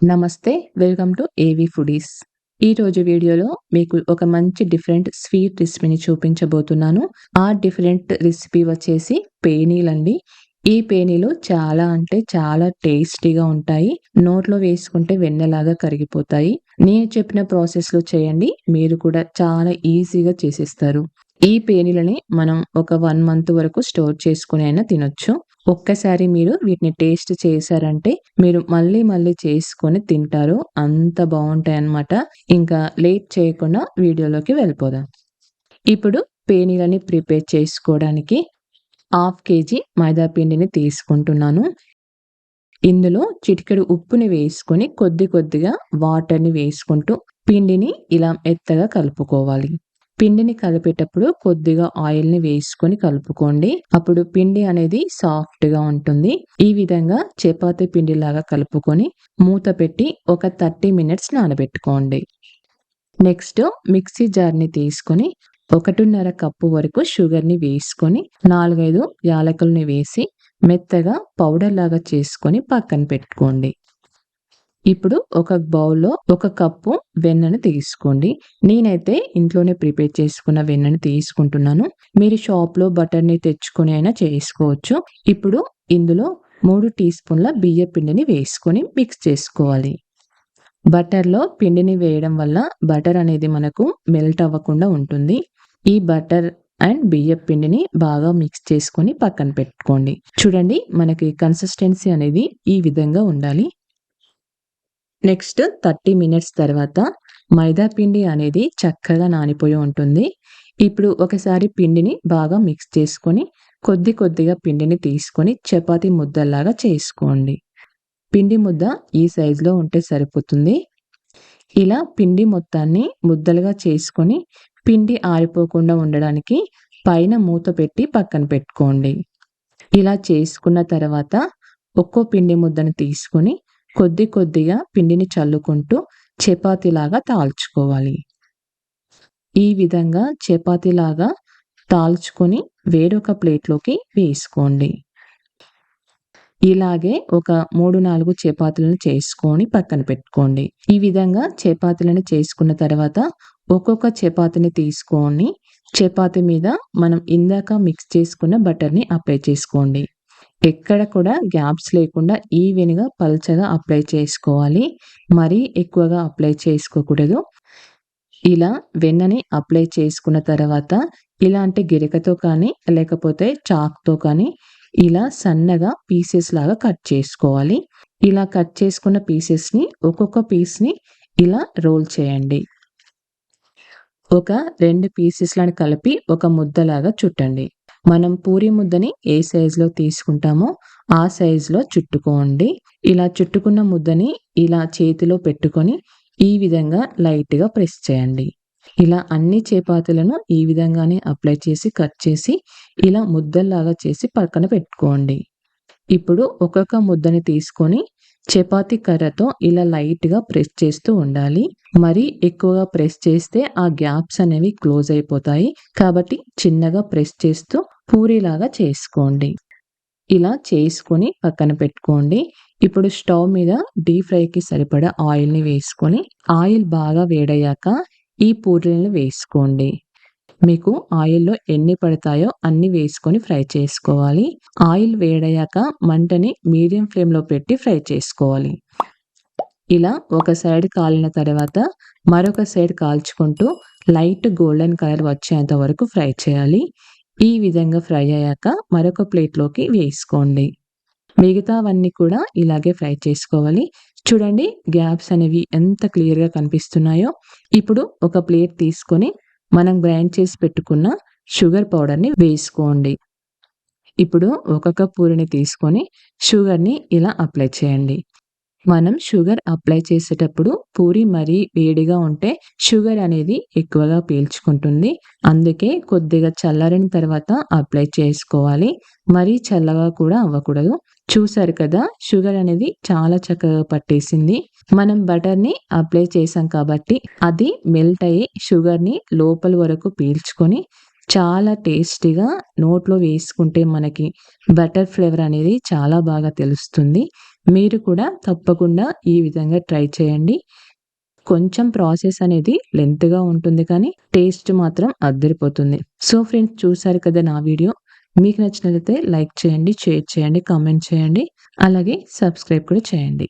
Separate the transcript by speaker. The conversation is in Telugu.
Speaker 1: నమస్తే. వెల్కమ్ టు ఏవి ఫుడీస్. ఈరోజు వీడియోలో మీకు ఒక మంచి డిఫరెంట్ స్వీట్ రెసిపీని చూపించబోతున్నాను. ఆ డిఫరెంట్ రెసిపీ వచ్చేసి పేనీలండి. ఈ పేనీలు చాలా అంటే చాలా టేస్టీగా ఉంటాయి. నోట్లో వేసుకుంటే వెన్నలాగా కరిగిపోతాయి. నేను చెప్పిన ప్రాసెస్‌లో చేయండి. మీరు కూడా చాలా ఈజీగా చేసేస్తారు. ఈ పేనీలని మనం ఒక 1 మంత్ వరకు స్టోర్ చేసుకొని అయినా తినొచ్చు. ఒక్కసారి మీరు వీటిని టేస్ట్ చేశారంటే మీరు మళ్ళీ మళ్ళీ చేసుకొని తింటారు. అంత బావుంటాయన్నమాట. ఇంకా లేట్ చేయకుండా వీడియోలోకి వెళ్ళిపోదాం. ఇప్పుడు పేనీలని ప్రిపేర్ చేసుకోవడానికి 1/2 కేజీ మైదా పిండిని తీసుకుంటున్నాను. ఇందులో చిటికెడు ఉప్పుని వేసుకొని కొద్ది కొద్దిగా వాటర్‌ని వేసుకుంటూ పిండిని ఇలా మెత్తగా కలుపుకోవాలి. పిండిని కలిపేటప్పుడు కొద్దిగా ఆయిల్‌ని వేసుకొని కలుపుకోండి. అప్పుడు పిండి అనేది సాఫ్ట్‌గా ఉంటుంది. ఈ విధంగా చపాతీ పిండిలాగా కలుపుకొని మూత పెట్టి ఒక 30 మినిట్స్ నానబెట్టుకోండి. నెక్స్ట్ మిక్సీ జార్‌ని తీసుకొని 1.5 కప్పు వరకు షుగర్‌ని వేసుకొని 4, 5 యాలకుల్ని వేసి మెత్తగా పౌడర్ లాగా చేసుకొని పక్కన పెట్టుకోండి. ఇప్పుడు ఒక బౌల్‌లో 1 కప్పు వెన్నను తీసుకోండి. నేనైతే ఇంట్లోనే ప్రిపేర్ చేసుకున్న వెన్నని తీసుకుంటున్నాను. మీరు షాప్‌లో బటర్‌ని తెచ్చుకొని అయినా చేసుకోవచ్చు. ఇప్పుడు ఇందులో 3 టీ స్పూన్ల బియ్య పిండిని వేసుకొని మిక్స్ చేసుకోవాలి. బటర్‌లో పిండిని వేయడం వల్ల బటర్ అనేది మనకు మెల్ట్ అవ్వకుండా ఉంటుంది. ఈ బటర్ అండ్ బియ్యపు పిండిని బాగా మిక్స్ చేసుకొని పక్కన పెట్టుకోండి. చూడండి, మనకి కన్సిస్టెన్సీ అనేది ఈ విధంగా ఉండాలి. నెక్స్ట్ 30 మినిట్స్ తర్వాత మైదా పిండి అనేది చక్కగా నానిపోయి ఉంటుంది. ఇప్పుడు ఒకసారి పిండిని బాగా మిక్స్ చేసుకొని కొద్ది కొద్దిగా పిండిని తీసుకొని చపాతీ ముద్దల్లాగా చేసుకోండి. పిండి ముద్ద ఈ సైజులో ఉంటే సరిపోతుంది. ఇలా పిండి మొత్తాన్ని ముద్దలుగా చేసుకొని పిండి ఆరిపోకుండా ఉండడానికి పైన మూత పెట్టి పక్కన పెట్టుకోండి. ఇలా చేసుకున్న తర్వాత ఒక్కో పిండి ముద్దను తీసుకొని కొద్ది కొద్దిగా పిండిని చల్లుకుంటూ చపాతీలాగా తాల్చుకోవాలి. ఈ విధంగా చపాతీలాగా తాల్చుకొని వేరొక ప్లేట్‌లోకి వేసుకోండి. ఇలాగే ఒక 3, 4 చపాతీలను చేసుకొని పక్కన పెట్టుకోండి. ఈ విధంగా చపాతీలను చేసుకున్న తర్వాత ఒక్కొక్క చపాతీని తీసుకొని చపాతీ మీద మనం ఇందాక మిక్స్ చేసుకున్న బటర్‌ని అప్లై చేసుకోండి. ఎక్కడ కూడా గ్యాప్స్ లేకుండా ఈవెన్‌గా పల్చగా అప్లై చేసుకోవాలి. మరీ ఎక్కువగా అప్లై చేసుకోకూడదు. ఇలా వెన్నని అప్లై చేసుకున్న తర్వాత ఇలాంటి గరికతో కానీ లేకపోతే చాక్‌తో కానీ ఇలా సన్నగా పీసెస్ లాగా కట్ చేసుకోవాలి. ఇలా కట్ చేసుకున్న పీసెస్‌ని ఒక్కొక్క పీస్‌ని ఇలా రోల్ చేయండి. ఒక 2 పీసెస్‌లను కలిపి ఒక ముద్దలాగా చుట్టండి. మనం పూరి ముద్దని ఏ సైజులో తీసుకుంటామో ఆ సైజులో చుట్టుకోండి. ఇలా చుట్టుకున్న ముద్దని ఇలా చేతిలో పెట్టుకొని ఈ విధంగా లైట్‌గా ప్రెస్ చేయండి. ఇలా అన్ని చపాతీలను ఈ విధంగానే అప్లై చేసి కట్ చేసి ఇలా ముద్దల్లాగా చేసి పక్కన పెట్టుకోండి. ఇప్పుడు ఒక్కొక్క ముద్దని తీసుకొని చపాతీ కర్రతో ఇలా లైట్‌గా ప్రెస్ చేస్తూ ఉండాలి. మరీ ఎక్కువగా ప్రెస్ చేస్తే ఆ గ్యాప్స్ అనేవి క్లోజ్ అయిపోతాయి. కాబట్టి చిన్నగా ప్రెస్ చేస్తూ పూరీలాగా చేసుకోండి. ఇలా చేసుకొని పక్కన పెట్టుకోండి. ఇప్పుడు స్టవ్ మీద డీప్ ఫ్రైకి సరిపడా ఆయిల్‌ని వేసుకొని ఆయిల్ బాగా వేడయ్యాక ఈ పూరీలను వేసుకోండి. మీకు ఆయిల్‌లో ఎన్ని పడతాయో అన్ని వేసుకొని ఫ్రై చేసుకోవాలి. ఆయిల్ వేడయ్యాక మంటని మీడియం ఫ్లేమ్‌లో పెట్టి ఫ్రై చేసుకోవాలి. ఇలా ఒక సైడ్ కాలిన తర్వాత మరొక సైడ్ కాల్చుకుంటూ లైట్ గోల్డెన్ కలర్ వచ్చేంత వరకు ఫ్రై చేయాలి. ఈ విధంగా ఫ్రై అయ్యాక మరొక ప్లేట్‌లోకి వేసుకోండి. మిగతావన్నీ కూడా ఇలాగే ఫ్రై చేసుకోవాలి. చూడండి, గ్యాప్స్ అనేవి ఎంత క్లియర్‌గా కనిపిస్తున్నాయో. ఇప్పుడు ఒక ప్లేట్ తీసుకొని మనం గ్రైండ్ చేసి పెట్టుకున్న షుగర్ పౌడర్‌ని వేసుకోండి. ఇప్పుడు ఒక కప్ పూరిని తీసుకొని షుగర్‌ని ఇలా అప్లై చేయండి. మనం షుగర్ అప్లై చేసేటప్పుడు పూరి మరీ వేడిగా ఉంటే షుగర్ అనేది ఎక్కువగా పీల్చుకుంటుంది. అందుకే కొద్దిగా చల్లారిన తర్వాత అప్లై చేసుకోవాలి. మరీ చల్లగా కూడా అవ్వకూడదు. చూసారు కదా, షుగర్ అనేది చాలా చక్కగా పట్టేసింది. మనం బటర్‌ని అప్లై చేసాం కాబట్టి అది మెల్ట్ అయ్యి షుగర్‌ని లోపలి వరకు పీల్చుకొని చాలా టేస్టీగా నోట్లో వేసుకుంటే మనకి బటర్ ఫ్లేవర్ అనేది చాలా బాగా తెలుస్తుంది. మీరు కూడా తప్పకుండా ఈ విధంగా ట్రై చేయండి. కొంచెం ప్రాసెస్ అనేది లెంత్‌గా ఉంటుంది కానీ టేస్ట్ మాత్రం అద్దరిపోతుంది. సో ఫ్రెండ్స్, చూసారు కదా నా వీడియో. మీకు నచ్చినట్లయితే లైక్ చేయండి, షేర్ చేయండి, కామెంట్ చేయండి. అలాగే సబ్స్క్రైబ్ కూడా చేయండి.